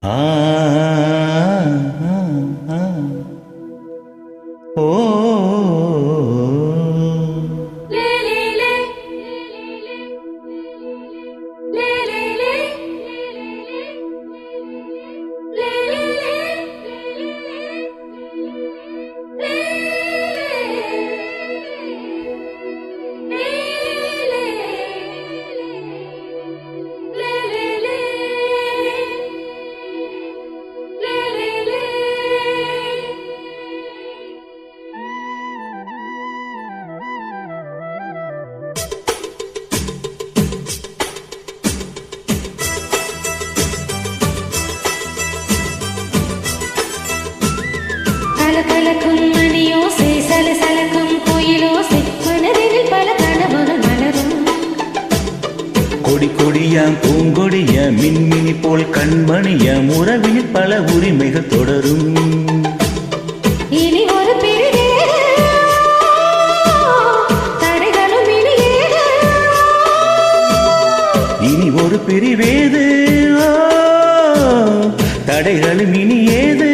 ஆ ஓ கலக்கும் மணியோசை சலசலக்கும் கோயிலோசை மனதில் பல கனவுகள் மலரும். கொடி கொடியாம் பூங்கொடிய மின்மினி போல் கண்மணியாம் உறவில் பல உரிமைகள் தொடரும். இனி ஒரு பிரிவே தடைகளும் இனியேது. இனி ஒரு பிரிவேது தடைகளும் இனியேது.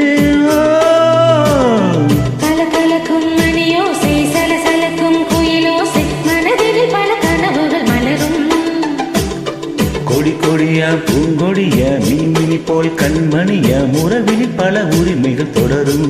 கொடி கொடியா பூங்கொடிய மின்மினி போல் கண்மணிய உறவில் பல உரிமைகள் தொடரும்.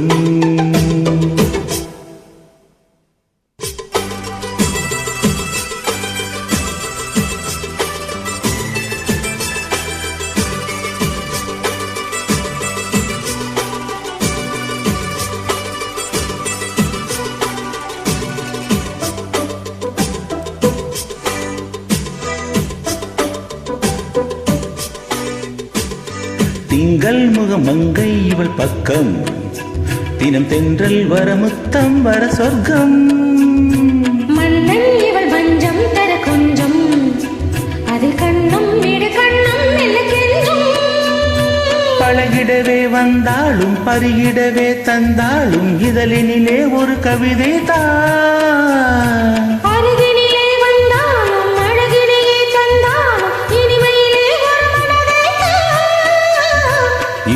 திங்கள் முகமங்கை இவள் பக்கம் தினம் தென்றல் வர முத்தம் வர சொர்க்கம். மன்னன் இவள் வஞ்சம் தர கொஞ்சம் அதில் கண்ணும் வீடு கண்ணும் மெல்லக்கென்றும். பழகிடவே வந்தாலும் பருகிடவே தந்தாலும் இதழினிலே ஒரு கவிதை தான்.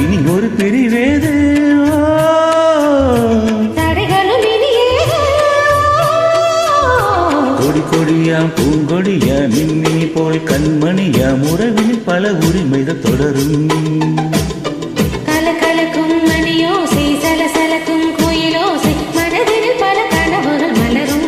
இனி ஒரு பிரிவேது தடைகளும் இனியேது. கொடி கொடியாம் பூங்கொடிய மின்மினி போல் கண்மணியாம் உறவில் பல உரிமைகள் தொடரும். கலக்கும் மணியோசை சலசலக்கும் கோயிலோசை மனதில் பல கனவுகள் மலரும்.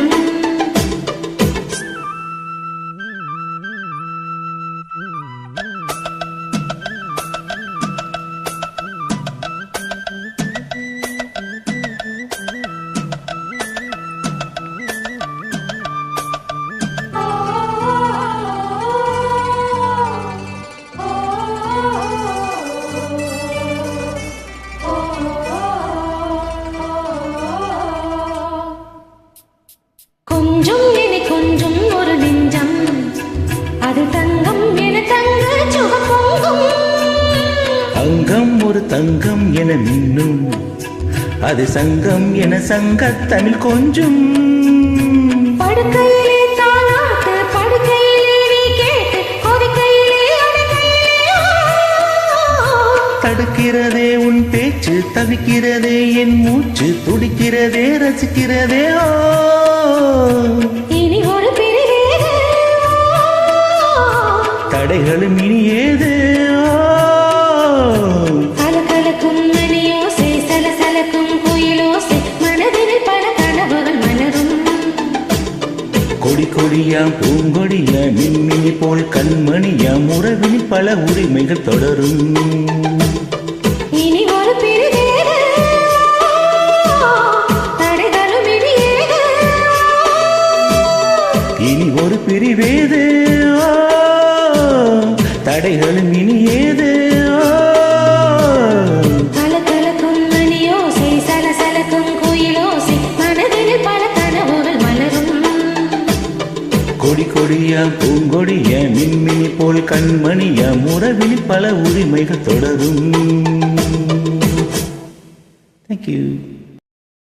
கொஞ்சம் என கொஞ்சம் ஒரு நெஞ்சம் அது தங்கம் என தங்க சுகப்பொங்கும். அங்கம் ஒரு தங்கம் என மின்னும் அது சங்கம் என சங்க தமிழ் கொஞ்சம். படுக்கையிலே தாலாட்டு படுக்கையிலே நீ கேட்டு கொதிக்கையிலே அடக்கையிலே தடுக்கிறதே உன் பேச்சு தவிக்கிறதே என் மூச்சு துடிக்கிறதே ரசிக்கிறதே. இனி ஒரு பிரிவேது தடைகளும் இனியேது. கலக்கும் மணியோசை சலசலக்கும் கோயிலோசை மனதில் பல கனவுகள் மலரும். கொடி கொடியாம் பூங்கொடிய மின்மினி போல் கண்மணியாம் உறவில் பல உரிமைகள் தொடரும். இனி ஒரு பிரிவேது தடைகளும் இனியேது. இனி ஒரு பிரிவேது தடைகளும் இனியேது. கலக்கும் மணியோசை சலசலக்கும் கோயிலோசை மனதில் பல கனவுகள் மலரும். கொடி கொடியா பூங்கொடிய மின்மினி போல் கண்மணியா உறவில் பல உரிமைகள் தொடரும். Thank you.